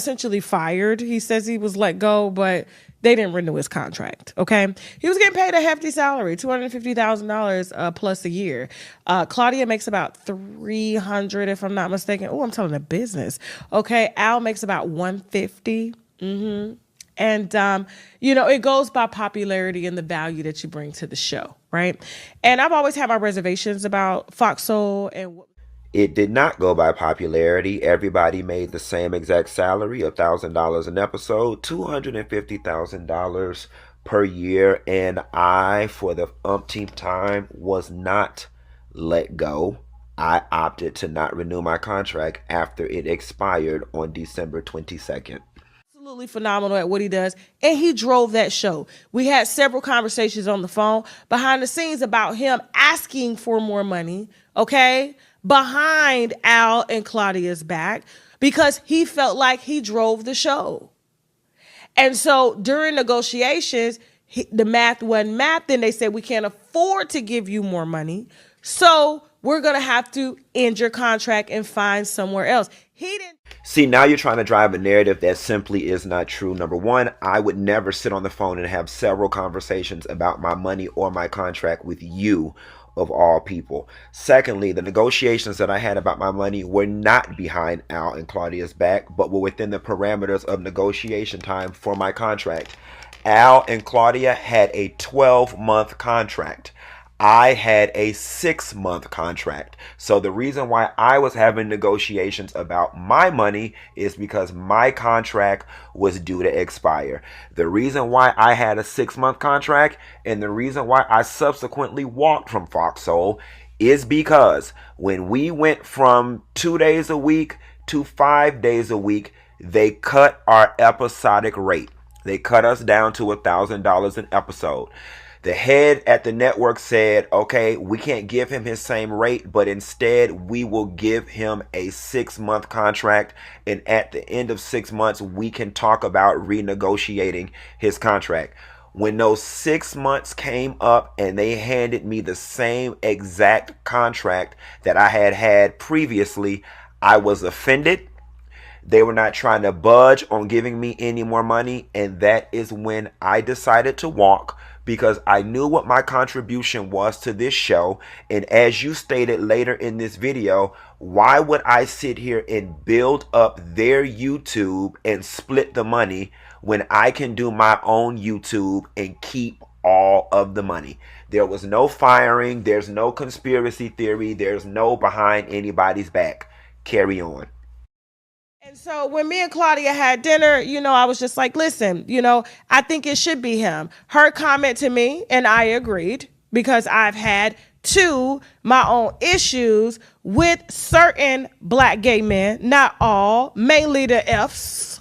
essentially fired. He says he was let go, but they didn't renew his contract. Okay. He was getting paid a hefty salary, $250,000 plus a year. Claudia makes about $300, if I'm not mistaken. Oh, I'm telling the business. Okay. Al makes about $150. And, it goes by popularity and the value that you bring to the show, right? And I've always had my reservations about Fox Soul and It did not go by popularity. Everybody made the same exact salary, $1,000 an episode, $250,000 per year. And I, for the umpteenth time, was not let go. I opted to not renew my contract after it expired on December 22nd. Absolutely phenomenal at what he does, and he drove that show. We had several conversations on the phone behind the scenes about him asking for more money, okay, behind Al and Claudia's back, because he felt like he drove the show. And so during negotiations, the math wasn't math. Then they said, we can't afford to give you more money, so we're going to have to end your contract and find somewhere else. He didn't. See, now you're trying to drive a narrative that simply is not true. Number one, I would never sit on the phone and have several conversations about my money or my contract with you, of all people. Secondly, the negotiations that I had about my money were not behind Al and Claudia's back, but were within the parameters of negotiation time for my contract. Al and Claudia had a 12-month contract. I had a 6-month contract. So the reason why I was having negotiations about my money is because my contract was due to expire. The reason why I had a 6-month contract and the reason why I subsequently walked from Fox Soul is because when we went from 2 days a week to 5 days a week, they cut our episodic rate. They cut us down to $1,000 an episode. The head at the network said, okay, we can't give him his same rate, but instead we will give him a 6-month contract. And at the end of 6 months, we can talk about renegotiating his contract. When those 6 months came up and they handed me the same exact contract that I had had previously, I was offended. They were not trying to budge on giving me any more money. And that is when I decided to walk, because I knew what my contribution was to this show. And as you stated later in this video, why would I sit here and build up their YouTube and split the money when I can do my own YouTube and keep all of the money? There was no firing. There's no conspiracy theory. There's no behind anybody's back. Carry on. And so when me and Claudia had dinner, I was just like, listen, I think it should be him. Her comment to me, and I agreed, because I've had my own issues with certain black gay men, not all, mainly the Fs.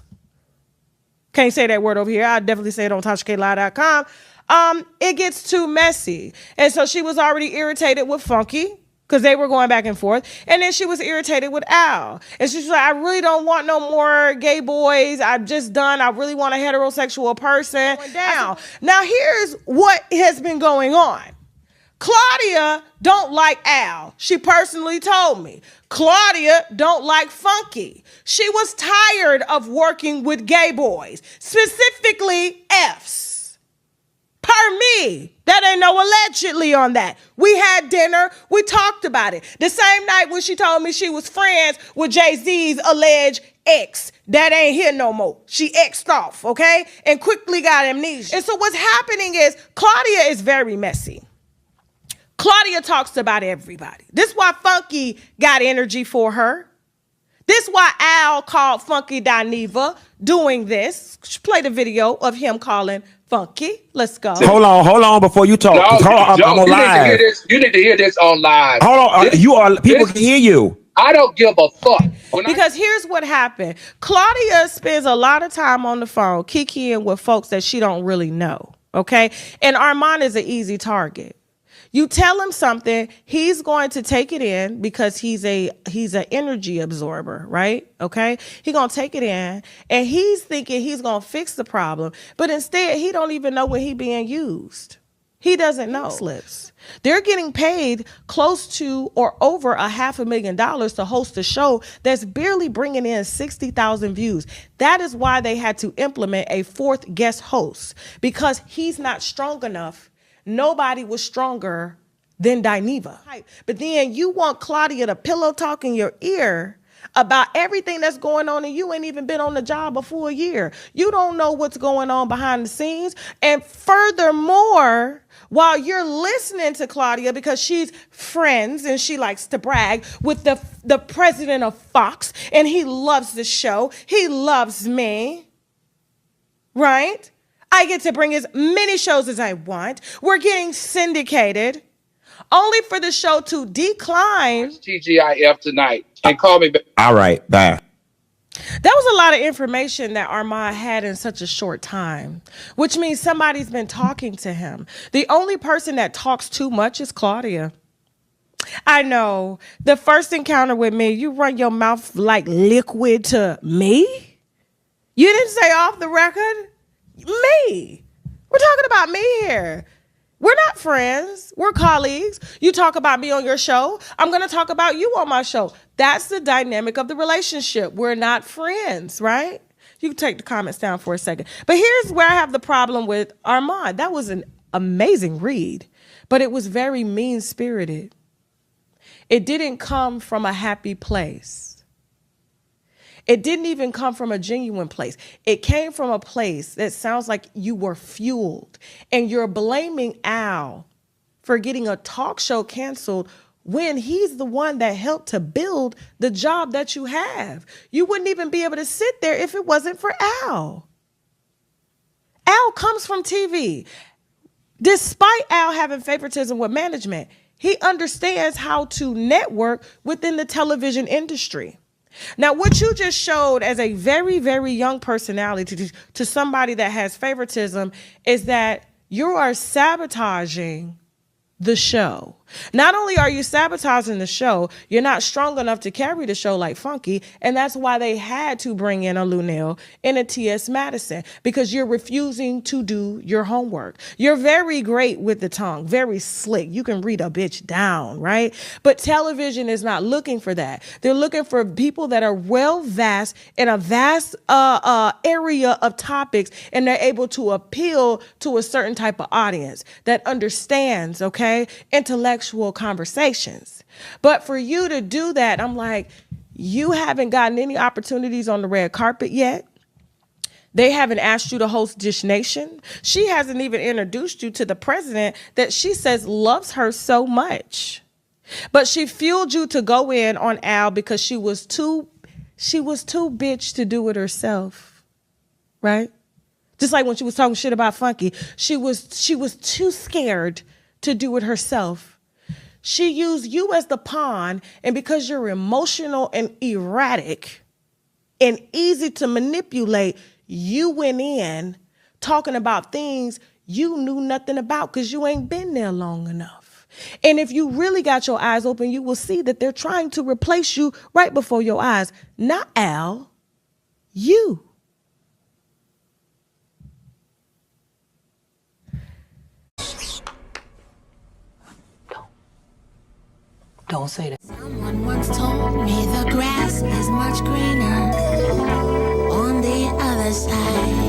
Can't say that word over here. I'll definitely say it on TashaKLive.com. It gets too messy. And so she was already irritated with Funky, because they were going back and forth. And then she was irritated with Al. And she's like, I really don't want no more gay boys. I'm just done. I really want a heterosexual person. Down. Now, here's what has been going on. Claudia don't like Al. She personally told me. Claudia don't like Funky. She was tired of working with gay boys, specifically Fs. Per me. That ain't no allegedly on that. We had dinner. We talked about it. The same night when she told me she was friends with Jay-Z's alleged ex. That ain't here no more. She exed off, okay? And quickly got amnesia. And so what's happening is Claudia is very messy. Claudia talks about everybody. This is why Funky got energy for her. This is why Al called Funky Dineva doing this. Play the video of him calling Funky. Let's go. Hold on before you talk. No, I'm on live. You need to hear this on live. Hold on. People can hear you. I don't give a fuck. Because here's what happened. Claudia spends a lot of time on the phone kikiing with folks that she don't really know. Okay. And Armon is an easy target. You tell him something, he's going to take it in because he's an energy absorber, right? Okay. He's going to take it in and he's thinking he's going to fix the problem. But instead, he don't even know when he's being used. He doesn't know. Slips. They're getting paid close to or over $500,000 to host a show that's barely bringing in 60,000 views. That is why they had to implement a fourth guest host, because he's not strong enough. Nobody was stronger than Dineva. But then you want Claudia to pillow talk in your ear about everything that's going on, and you ain't even been on the job a full year. You don't know what's going on behind the scenes. And furthermore, while you're listening to Claudia, because she's friends and she likes to brag with the president of Fox, and he loves the show, he loves me, right? I get to bring as many shows as I want. We're getting syndicated, only for the show to decline. TGIF tonight and call me back. All right, bye. That was a lot of information that Armon had in such a short time, which means somebody's been talking to him. The only person that talks too much is Claudia. I know. The first encounter with me, you run your mouth like liquid to me? You didn't say off the record? Me. We're talking about me here. We're not friends. We're colleagues. You talk about me on your show, I'm going to talk about you on my show. That's the dynamic of the relationship. We're not friends, right? You can take the comments down for a second. But here's where I have the problem with Armon. That was an amazing read, but it was very mean-spirited. It didn't come from a happy place. It didn't even come from a genuine place. It came from a place that sounds like you were fueled, and you're blaming Al for getting a talk show canceled when he's the one that helped to build the job that you have. You wouldn't even be able to sit there if it wasn't for Al. Al comes from TV. Despite Al having favoritism with management, he understands how to network within the television industry. Now, what you just showed as a very, very young personality to somebody that has favoritism is that you are sabotaging the show. Not only are you sabotaging the show, you're not strong enough to carry the show like Funky, and that's why they had to bring in a Lunel and a T.S. Madison, because you're refusing to do your homework. You're very great with the tongue, very slick. You can read a bitch down, right? But television is not looking for that. They're looking for people that are well-versed in a vast area of topics, and they're able to appeal to a certain type of audience that understands, okay, intellectual conversations. But for you to do that, I'm like, you haven't gotten any opportunities on the red carpet yet. They haven't asked you to host Dish Nation. She hasn't even introduced you to the president that she says loves her so much. But she fueled you to go in on Al because she was too bitch to do it herself. Right? Just like when she was talking shit about Funky, she was too scared to do it herself. She used you as the pawn, and because you're emotional and erratic and easy to manipulate, you went in talking about things you knew nothing about because you ain't been there long enough. And if you really got your eyes open, you will see that they're trying to replace you right before your eyes. Not Al, you. Don't say that. Someone once told me the grass is much greener on the other side.